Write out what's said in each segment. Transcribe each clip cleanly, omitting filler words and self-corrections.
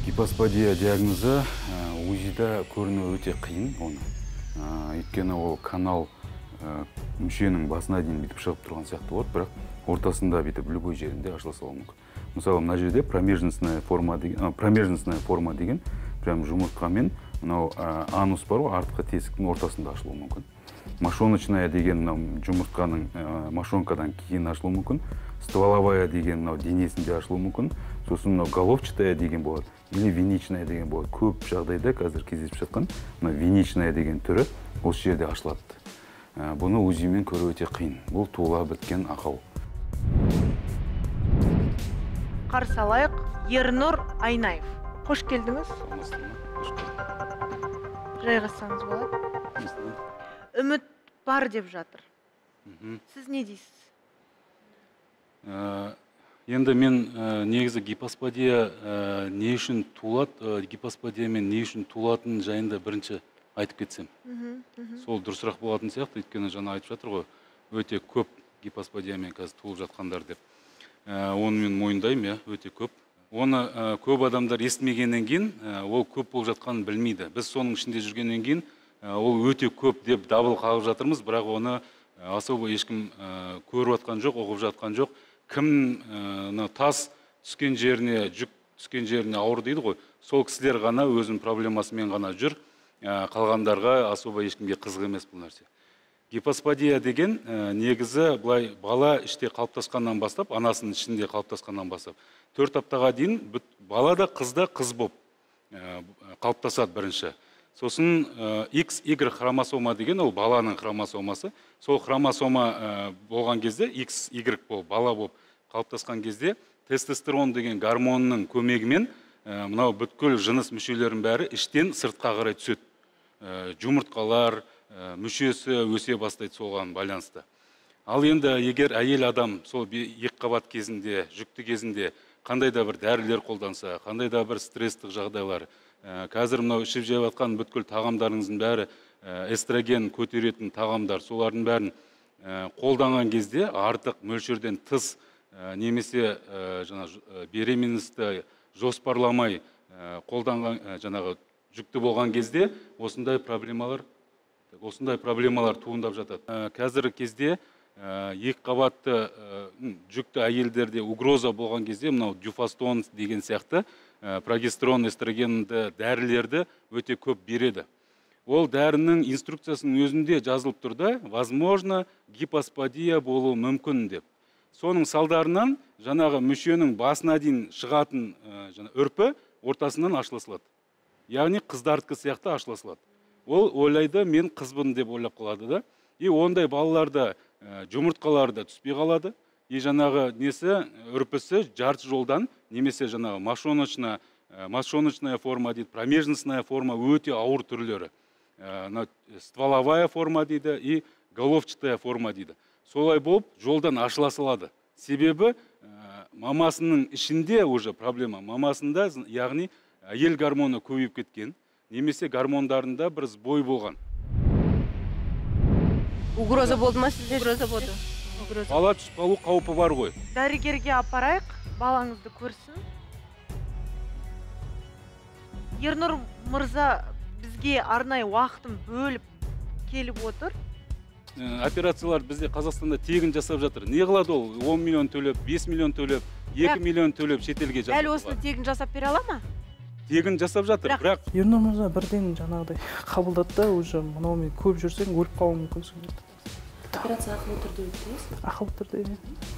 Гипосподия диагнозы УЗИда көрінуі өте қиын оны. Өйткені ол канал мүшенің басына дейін бітіп шығып тұрған сияқты болады, бірақ ортасында бітіп любой жерінде ашыла салуы мүмкін. Мысалы, мына жерде промежностная форма деген прям жұмыртқамен мынау анус бар ғой, артқы тесіктің ортасында ашылуы мүмкін. Мошоночная деген мынау жұмыртқаның мошонкадан кейін ашылуы мүмкін. Стволовая деген мынау денесінде ашылуы мүмкін. Сосын мынау головчатая деген болады, или венечная деген болады. Көп жағдайда қазір кездесіп жатқан мына венечная деген түрі осы жерде ашылады. Бұны УЗИмен көру өте қиын. Бұл туыла біткен ақау. Қарсы алайық, Ернұр Айнаев. Қош келдіңіз. Жайғасаңыз болады. Үміт бар деп жатыр. Сіз не дейсіз? Енді мен негізі гипосподия не үшін туылады, гипосподиямен не үшін туылатынын жайында бірінші айтып кетсем. Сол дұрысырақ болатын сияқты, өйткені жаңа айтып жатыр ғой, өте көп гипосподиямен қазір туылып жатқандар деп. Оны мен мойындаймын, өте көп. Оны көп адамдар естімегеннен кейін, ол көп болып жатқанын білмейді. Біз соның ішінде жүргеннен кейін, ол өте көп деп дабыл қағып жатырмыз, бірақ оны особо ешкім көріп жатқан жоқ, оқып жатқан жоқ. Кім тас түскен жеріне, жүк түскен жеріне ауыр дейді ғой, сол кісілер ғана өзінің проблемасымен ғана жүр, қалғандарға особо ешкімге қызық емес бұл нәрсе. Гипосподия деген негізі былай бала іште қалыптасқаннан бастап, анасының ішінде қалыптасқаннан бастап, 4 аптаға дейін бала да қыз болып қалыптасады бірінші. Сосын XY хромосома деген ол баланың хромосомасы. Сол хромосома болған кезде, XY болып, бала болып қалыптасқан кезде, тестостерон деген гормонның көмегімен мынау бүткіл жыныс мүшелерінің бәрі іштен сыртқа қарай түседі. Жұмыртқалар, мүшесі өсе бастайды соған байланысты. Ал енді егер әйел адам сол екіқабат кезінде, жүкті кезінде қандай да бір дәрілер қолданса, қандай да бір стресстік жағдайлар, қазір мынау ішіп жеп жатқан бүткіл тағамдарыңыздың бәрі эстроген көтеретін тағамдар, солардың бәрін қолданған кезде артық мөлшерден тыс немесе беременності жоспарламай қолданған, жүкті болған кезде осындай проблемалар туындап жатады. Қазіргі кезде екі қабатты жүкті әйелдерде угроза болған кезде мынау дюфастон деген сияқты прогестерон, эстрогенді дәрілерді өте көп береді. Ол дәрінің инструкциясының өзінде жазылып тұрды, возможно, гипосподия болуы мүмкін деп. Соның салдарынан жаңағы мүшенің басына дейін шығатын үрпі ортасынан ашыла салады. Яғни қыздардікі сияқты ашыла салады. Ол ойлайды, мен қызбын деп ойлап қалады да. И ондай балаларда жұмыртқаларда түспей қалады. И жаңағы несі үрпісі жарты жолдан немесе жаңағы мошоночная форма дейді, промежностная форма өте ауыр түрлері. Стволовая форма дейді и головчатая форма дейді. Солай болып жолдан ашыла салады. Себебі мамасының ішінде уже проблема. Мамасында, яғни әйел гормоны көбейіп кеткен, немесе гормондарында бір сбой болған. Угроза болды ма сізде? Угроза болды. Бала түсіп қалу қаупі бар ғой. Дәрігерге апарайық, балаңызды көрсін. Ернұр мырза бізге арнайы уақытын бөліп келіп отыр. Операциялар бізде Қазақстанда тегін жасап жатыр. Не қылады ол? 10 миллион төлеп, 5 миллион төлеп, 2 миллион төлеп шетелге жасап. Дәл осыны тегін жасап бере ала ма? Тегін жасап жатыр, бірақ Ернұр мырза бірден жаңағыдай қабылдады да, уже мынаумен көп жүрсең өліп қалуың мүмкінсің деді. Операция ақылы түрде өттіңіз? Ақылы түрде.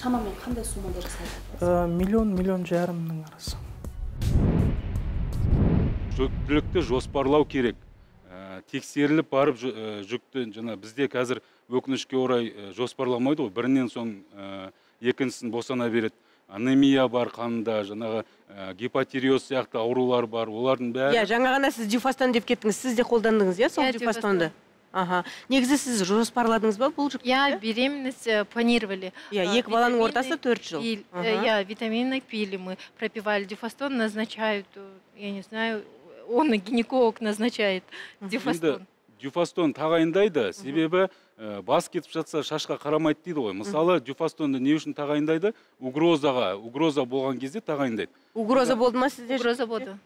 Шамамен қандай суммада жасалды? Миллион жарымның арасы. жүктілікті жоспарлау керек. Тексеріліп барып жүкті, бізде қазір өкінішке орай жоспарламайды ғой, бірінен соң екіншісін босана береді. Анемия бар қанында, жаңағы гипотиреоз сияқты аурулар бар, олардың бәрі. Жаңа ғана сіз дюфастон деп кеттіңіз, сіз де қолдандыңыз, сол дюфастонды? Негізі сіз жоспарладыңыз ба бұл жүкті? Беременность планировали. Екі баланың ортасы 4 жыл. Витамины пили, мы пропивали дюфастон, назначают, я не знаю, он гинеколог назначает дюфастон. Дюфастон тағайындайды, себебі бас кетіп жатса шашқа қарамайды дейді ғой. Мысалы, дюфастонды не үшін тағайындайды? Угроза болған кезде тағайындайды. Угроза болды ма сізде? Угроза болды.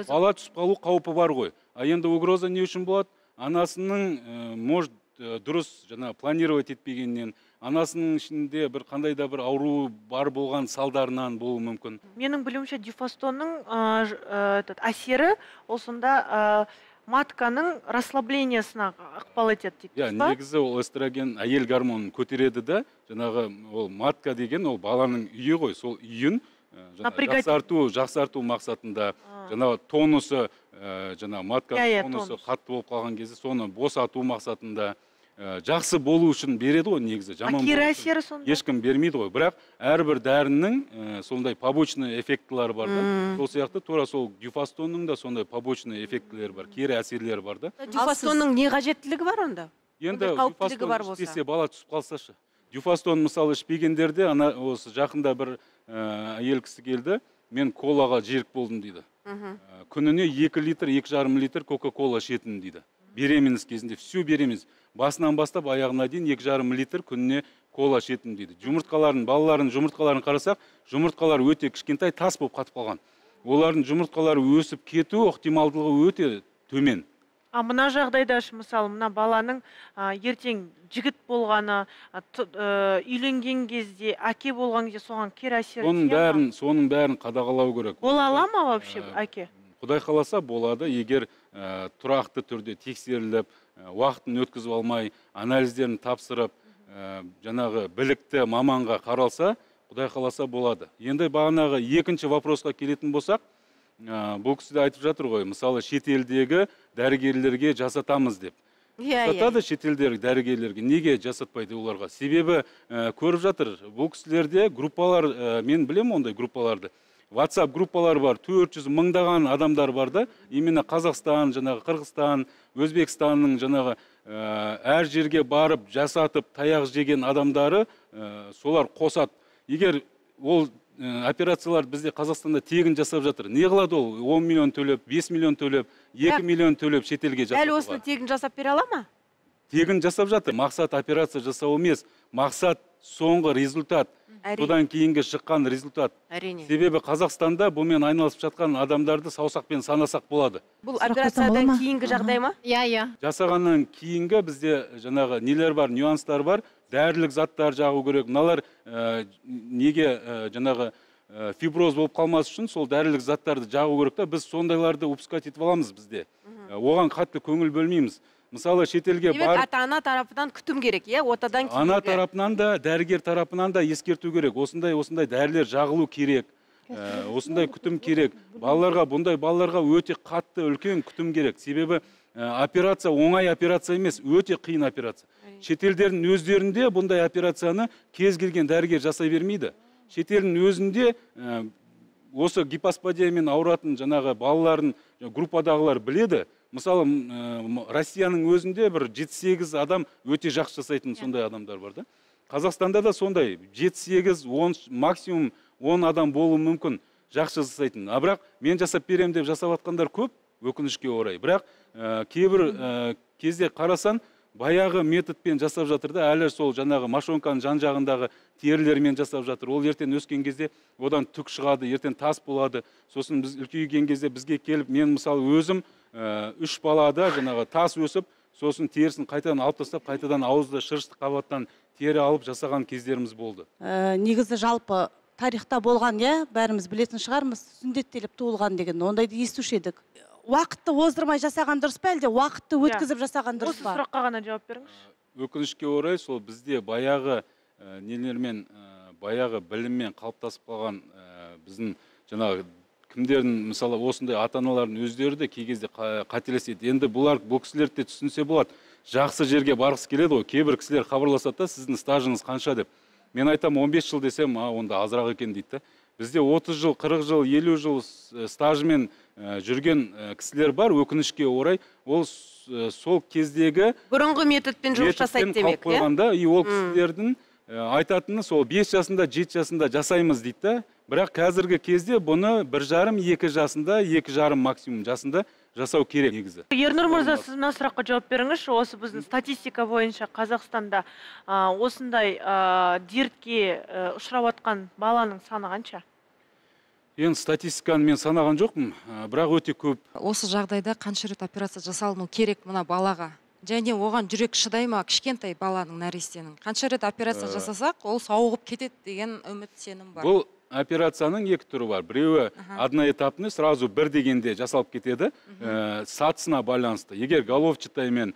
Бала түсіп қалу қаупі бар ғой. А енді угроза не үшін болады? Анасының может дұрыс планировать етпегеннен, анасының ішінде бір қандай да бір ауру бар болған салдарынан болуы мүмкін. Менің білуімше дюфастонның әсері ол сонда матканың расслаблениясына ықпал етеді дейді. Негізі ол эстроген әйел гормонын көтереді да, ол матка деген ол баланың үйі ғой, сол үйін жақсарту мақсатында, тонусы, матка тонусы қатты болып қалған кезде соны босату мақсатында жақсы болу үшін береді ғой негізі. Кері әсері сонда? Ешкім бермейді ғой, бірақ әрбір дәрінің сондай побочный эффектілері бар да. Сол сияқты тура сол дюфастонның да сондай побочный эффектілері бар, кері әсерлері бар да. Дюфастонның не қажеттілігі бар онда? Енді дюфастон ішпесе бала түсіп қалсашы. Дюфастон мысалы ішпегендерде, осы жақында бір әйел кісі келді, мен колаға жерік болдым дейді. Күніне 2 литр, 2,5 литр кока-кола ішетін дейді. Беременность кезінде все береміз. Басынан бастап аяғына дейін 2,5 литр күніне кола ішетін дейді. Балалардың жұмыртқаларын қарасақ, жұмыртқалар өте кішкентай тас болып қатып қалған. Олардың жұмыртқалары өсіп кету ықтималдылығы өте төмен. Мына жағдайда мысалы, мына баланың ертең жігіт болғаны, үйленген кезде, әке болған кезде соған кері әсер етеді ме? Соның бәрін қадағалау керек. Бола ала ма вообще әке? Құдай қаласа болады, егер тұрақты түрде тексеріліп, уақытын өткізіп алмай, анализдерін тапсырып, білікті маманға қаралса, Құдай қаласа болады. Енді бағанағы екінші вопросқа келетін болсақ, бұл кісі де айтып жатыр ғой, мысалы шетелдегі дәрігерлерге жасатамыз деп. Жасатады шетелдегі дәрігерлерге, неге жасатпайды оларға? Себебі көріп жатыр, бұл кісілерде группалар, мен білем ондай группаларды. WhatsApp группалар бар, 400 мыңдаған адамдар бар да, именно Қазақстан, Қырғызстан, Өзбекстанның әр жерге барып, жасатып, таяқ жеген адамдары солар қосады. Егер ол операциялар бізде Қазақстанда тегін жасап жатыр. Не қылады ол? 10 миллион төлеп, 5 миллион төлеп, 2 миллион төлеп шетелге жасап. Дәл осыны тегін жасап бере ала ма? Тегін жасап жатыр. Мақсат операция жасау емес. Мақсат соңғы результат. Содан кейінгі шыққан результат. Себебі Қазақстанда бұмен айналысып жатқан адамдарды саусақпен санасақ болады. Бұл операциядан кейінгі жағдай ма? Иә. Жасағаннан кейінгі бізде нелер бар, нюанстар бар. Дәрілік заттар жағу керек. Мыналар неге фиброз болып қалмас үшін сол дәрілік заттарды жағу керек та, біз сондайларды упускать етіп аламыз бізде. Оған қатты көңіл бөлмейміз. Мысалы шетелге бар. Ата-ана тарапынан күтім керек, отадан кейінгі. Ана тарапынан да, дәрігер тарапынан да ескерту керек. Осындай дәрілер жағылу керек. Осындай күтім керек. Балаларға өте қатты үлкен күтім керек. Себебі операция оңай операция емес, өте қиын операция. Шетелдердің өздерінде бұндай операцияны кез келген дәрігер жасай бермейді. Шетелдің өзінде осы гипоспадиямен ауыратын балаларын группадағылар біледі. Мысалы, Россияның өзінде бір 7-8 адам өте жақсы жасайтын сондай адамдар бар да. Қазақстанда да сондай 7-8, максимум 10 адам болуы мүмкін жақсы жасайтын. Бірақ мен жасап берем деп жасап атқандар көп, өкінішке орай. Бірақ кейбір кезде қарасан, баяғы методпен жасап жатыр да, әлі сол машонканың жан жағындағы терілермен жасап жатыр. Ол ертең өскен кезде одан түк шығады, ертең тас болады. Сосын біз үлкейген кезде бізге келіп, мен мысалы өзім 3 балада тас өсіп, сосын терісін қайтадан алып тастап, қайтадан ауызда шырышты қабаттан тері алып жасаған кездеріміз болды. Негізі жалпы тарихта болған, бәріміз білетін шығармыз, сүндеттеліп туылған деген, ондайды естуші едік. Уақытты оздырмай жасаған дұрыс па, әлде уақытты өткізіп жасаған дұрыс па? Осы сұраққа ғана жауап беріңіз. Өкінішке орай, сол бізде баяғы нелермен, баяғы біліммен қалыптасып қалған біздің кімдердің, мысалы, осындай ата-аналардың өздері де кей кезде қателеседі. Енді бұл кісілерді түсінсе болады. Жақсы жерге барғысы келеді ғой. Кейбір кісілер хабарласады да, сіздің стажыңыз қанша деп. Мен айтам 15 жыл десем, онда азырақ екен дейді. Бізде 30 жыл, 40 жыл, 50 жыл стажымен жүрген кісілер бар, өкінішке орай. Ол сол кездегі бұрынғы методпен жұмыс жасайды демек, ол кісілердің айтатыны сол 5 жасында, 7 жасында жасаймыз дейді. Бірақ қазіргі кезде бұны 1,5-2 жасында, 2,5 максимум жасында жасау керек негізі. Ернұр мырза, сіз мына сұраққа жауап беріңізші. Осы біздің статистика бойынша Қазақстанда осындай дертке ұшырап жатқан баланың саны қанша? Енді статистиканы мен санаған жоқпын, бірақ өте көп. Осы жағдайда қанша рет операция жасалыну керек мына балаға? Және оған жүрек шыдай ма, кішкентай баланың, нәрестенің? Қанша рет операция жасасақ, ол сауығып кетеді деген үміт, сенім бар. Бұл операцияның екі түрі бар. Біреуі одноэтапный, сразу бір дегенде жасалып кетеді, сатысына байланысты. Егер головчатая мен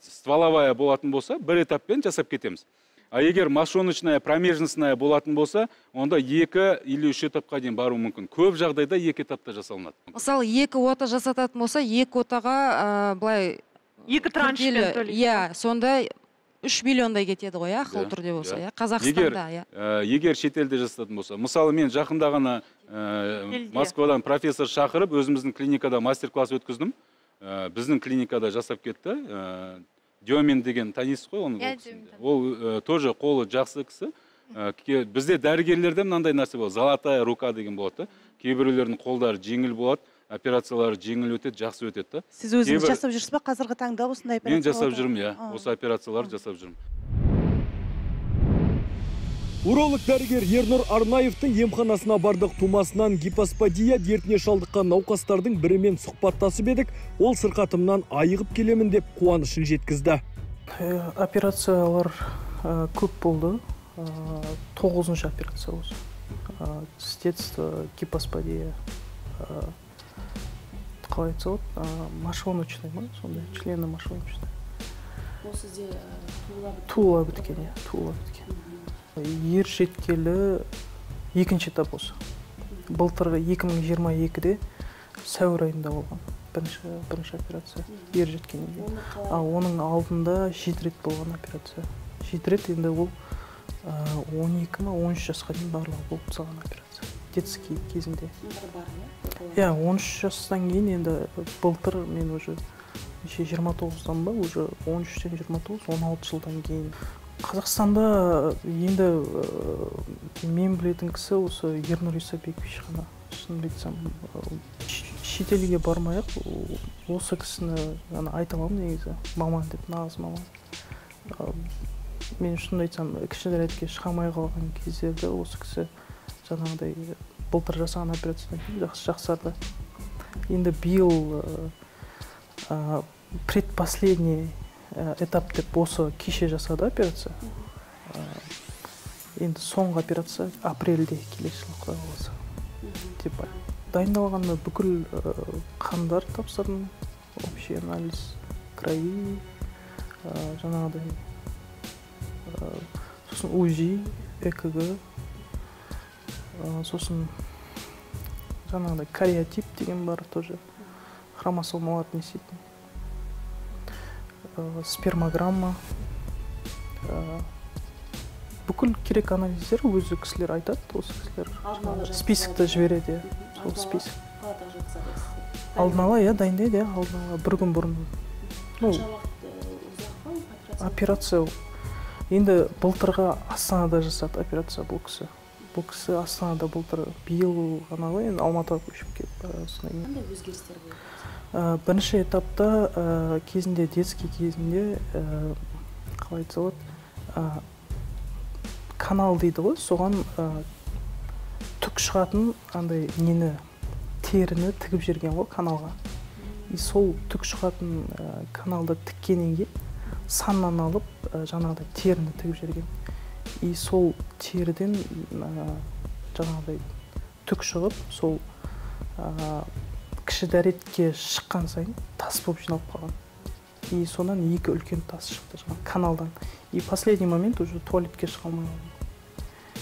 стволовая болатын болса, бір этаппен жасап кетеміз. А егер мошоночная, промежностная болатын болса, онда 2 или 3 этапқа дейін бару мүмкін. Көп жағдайда 2 этапта жасалынады. Мысалы, 2 ота жасататын болса, 2 отаға былай 2 траншпен төлейді. Иә, сонда 3 миллиондай кетеді ғой, ақыл түрде болса, Қазақстанда. Егер шетелде жасататын болса, мысалы мен жақында ғана Москвадан профессор шақырып, өзіміздің клиникада мастер-класс өткіздім. Біздің клиникада жасап кетті. Дёмин деген танисыз ғой оны? Ол тоже қолы жақсы кісі. Бізде дәрігерлерде мынандай нәрсе болады, золотая рука деген болады. Кейбіреулердің қолдары жеңіл болады, операциялары жеңіл өтеді, жақсы өтеді. Сіз өзіңіз жасап жүрсіз бе қазіргі таңда осындай операция? Мен жасап жүрмін, иә. Осы операцияларды жасап жүрмін. Уролог дәрігер Ернұр Арнаевтың емханасына бардық. Тумасынан гипосподия дертіне шалдыққан науқастардың бірімен сұхбаттасып едік. Ол сырқатымнан айығып келемін деп қуанышын жеткізді. Операциялар көп болды. 9-шы операция осы. Детство, гипосподия, қалай айтса болады, мошоночный ма, сондай, члені мошоночный. Ол сізде туыла біткен, туыла біткен. Ер жеткелі 2-ші этап осы. Былтыр 2022-де сәуір айында болған бірінші операция, ер жеткенде. Оның алдында 7 рет болған операция. 7 рет енді ол 12-13 жасқа дейін барлығы болып тастаған операция. Детский кезінде. Иә, 13 жастан кейін енді былтыр мен уже 29-дан ба, уже 13-тен 29, 16 жылдан кейін. Қазақстанда енді мен білетін кісі осы Ернұр Исабекович қана. Шын айтсам, шетелге бармай-ақ осы кісіні айта аламын негізі. Маман деп, нағыз маман. Мен шын айтсам, кіші дәретке шыға алмай қалған кездерде осы кісі жаңағыдай былтыр жасаған операциядан кейін жақсарды. Енді биыл предпоследний этап деп осы кеше жасады операция. Енді соңғы операция апрельде келесі жылы Құдай қаласа. Дайындалғанда бүкіл қандар тапсырдым, общий анализ, крови, жаңағыдай, сосын УЗИ, ЭКГ, сосын жаңағыдай кариотип деген бар тоже, хромосомаларды не істейтін. Спермограмма, бүкіл керек анализдер өзі кісілер айтады, осы кісілер списокты жібереді, сол список. Алдын ала, дайындайды, алдын ала, бір күн бұрын. Операция, енді былтырға Астанада жасады операция бұл кісі. Бұл кісі Астанада былтыр биыл ғана ғой, енді Алматыға көшіп келіп. Қандай өзгерістер болды? Бірінші этапта кезінде, детский кезінде, қалай айтса болады, канал дейді ғой, соған түк шығатын андай нені, теріні тігіп жерген ғой каналға. И сол түк шығатын каналды тіккенен кейін саннан алып жаңағыдай теріні тігіп жерген. И сол теріден жаңағыдай түк шығып, сол кіші дәретке шыққан сайын тас болып жиналып қалған. И сонан 2 үлкен тас шықты жаңағы каналдан. И последний момент уже туалетке шыға алмай қалдым.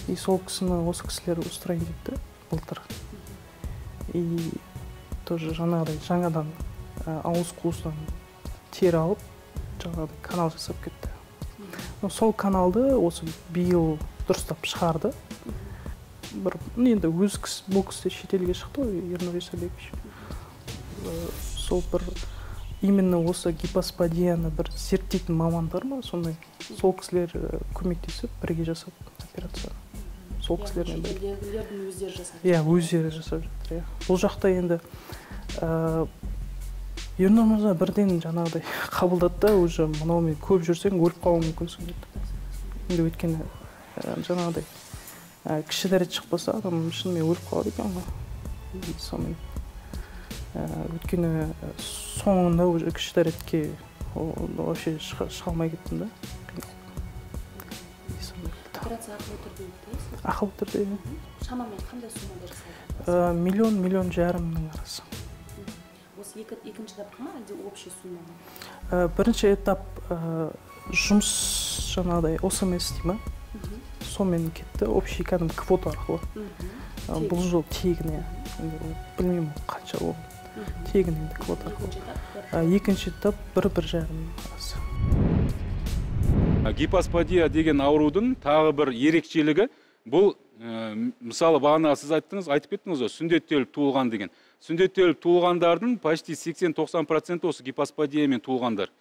И сол кісіні, осы кісілер устроить етті былтыр. И тоже жаңағыдай жаңадан ауыз қуыстан тері алып, жаңағыдай канал жасап кетті. Сол каналды осы биыл дұрыстап шығарды. Енді өз кісі, бұл кісі шетелге шықты ғой, Ернұр Исабекович. Сол бір именно осы гипосподияны бір зерттейтін мамандар ма, сондай. Сол кісілер көмектесіп, бірге жасап операцияны. Сол кісілермен бірге. Шетелдегілердің өздері жасап. Өздері жасап жатыр. Бұл жақта енді Ернұр мырза бірден жаңағыдай қабылдады да, уже мынаумен көп жүрсең өліп қалуың мүмкінсің деді. Енді өйткені жаңағыдай кіші дәрет шықпаса адам шынымен өліп қалады екен ғой. Сонымен өйткені соңында уже кіші дәретке вообще шыға алмай кеттім да. Операция ақылы түрде өтті? Ақылы түрде. Шамамен қандай суммада жасалды? Миллион жарымның арасы. Осы екінші этапқа ма, әлде общий сумма ма? Бірінші этап жұмыс жаңағыдай ОСМС дейді ма? Сонымен кетті, общий кәдімгі квота арқылы. Бұл жол тегін, білмеймін қанша ол. Тегін енді квота арқылы. Екінші этап 1-1,5 арасы. Гипосподия деген аурудың тағы бір ерекшелігі, бұл мысалы бағана сіз айтып кеттіңіз ғой, сүндеттеліп туылған деген. Сүндеттеліп туылғандардың почти 80-90% осы гипосподиямен туылғандар.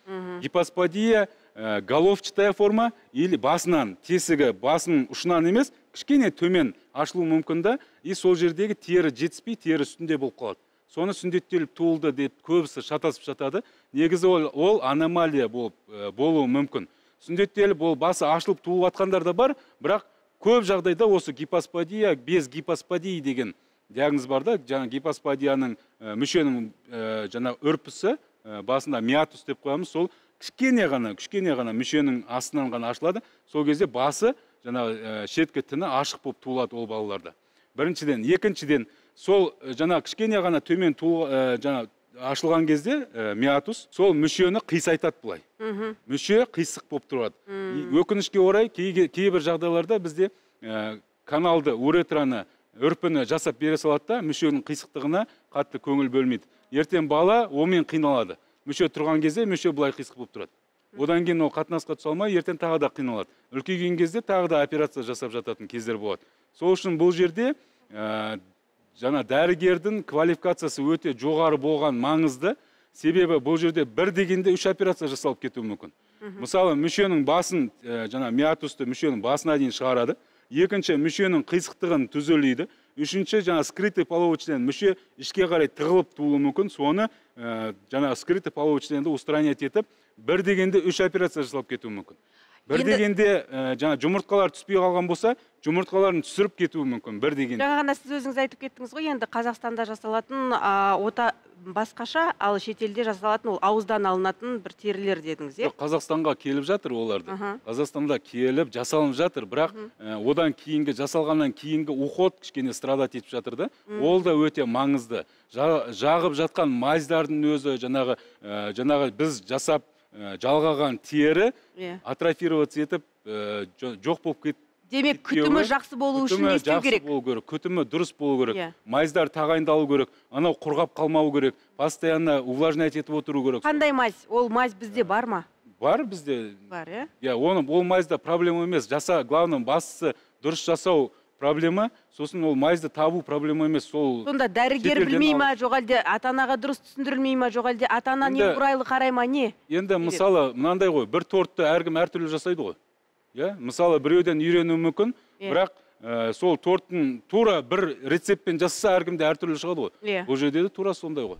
Гипосподия головчатая форма или басынан, тесігі басының ұшынан емес, кішкене төмен ашылу мүмкін да, и сол жердегі тері жетіспей, тері үстінде болып қалады. Соны сүндеттеліп туылды деп көбісі шатасып жатады. Негізі ол аномалия болуы мүмкін. Сүндеттеліп ол басы ашылып туылып жатқандар да бар, бірақ көп жағдайда осы гипосподия, без гипосподии деген диагноз бар да, жаңа гипосподияның мүшенің жаңа үрпісі басында миатус деп қоямыз, сол кішкене ғана мүшенің астынан ғана ашылады. Сол кезде басы жаңа шеткі тіні ашық болып туылады ол балаларда. Біріншіден, екіншіден, сол жаңа кішкене ғана төмен жаңа ашылған кезде миатус, сол мүшені қисайтады бұлай. Мүше қисық болып тұрады. Өкінішке орай, кейбір жағдайларда бізде каналды, уретраны, үрпіні жасап бере салады да, мүшенің қисықтығына қатты көңіл бөлмейді. Ертең бала омен қиналады. Мүше тұрған кезде мүше бұлай қисық болып тұрады. Одан кейін ол қатынасқа түсе алмай, ертең тағы да қиналады. Үлкейген кезде тағы да операция жасап жататын кездер болады. Сол үшін бұл жерде жаңа дәрігердің квалификациясы өте жоғары болған маңызды, себебі бұл жерде бір дегенде 3 операция жасалып кетуі мүмкін. Мысалы, мүшенің басын, жаңа миатусты мүшенің басына дейін шығарады. Екінші, мүшенің қисықтығын түзелейді. Үшінші, жаңа скрытый половой член, мүше ішке қарай тығылып туылуы мүмкін. Соны жаңа скрытый половой членді устранять етіп, бір дегенде 3 операция жасалып кетуі мүмкін. Бір дегенде жаңа жұмыртқалар түспей қалған болса, жұмыртқаларын түсіріп кетуі мүмкін, бір дегенде. Жаңа ғана сіз өзіңіз айтып кеттіңіз ғой, енді Қазақстанда жасалатын ота басқаша, ал шетелде жасалатын ол ауыздан алынатын бір терілер дедіңіз, е? Қазақстанға келіп жатыр оларды. Қазақстанда келіп, жасалынып жатыр, бірақ одан кейінгі, жасалғаннан кейінгі уход кішкене страдать етіп жатыр да. Ол да өте маңызды. Жағып жатқан маздардың өзі, жаңағы біз жасап жалғаған тері атрофироваться етіп жоқ болып кетті. Демек, күтімі жақсы болу үшін не істеу керек? Күтімі дұрыс болу керек. Майздар тағайындалу керек. Анау құрғап қалмау керек. Постоянно увлажнять етіп отыру керек. Қандай мазь? Ол мазь бізде бар ма? Бар бізде. Бар, е? Ол майзда проблема емес. Главным бастысы дұрыс жасау проблема, сосын ол майзды табу проблема емес. Сонда дәрігер білмей ма, жоқ әлде ата-анаға дұрыс түсіндірілмей ма, жоқ әлде ата-ана немқұрайлы қарай ма, не? Енді мысалы, мынандай ғой, бір тортты әркім әртүрлі жасайды ғой. Мысалы, біреуден үйрену мүмкін, бірақ сол торттың тура бір рецептпен жасаса әркімде әртүрлі шығады ғой. Бұл жерде де тура сондай ғой.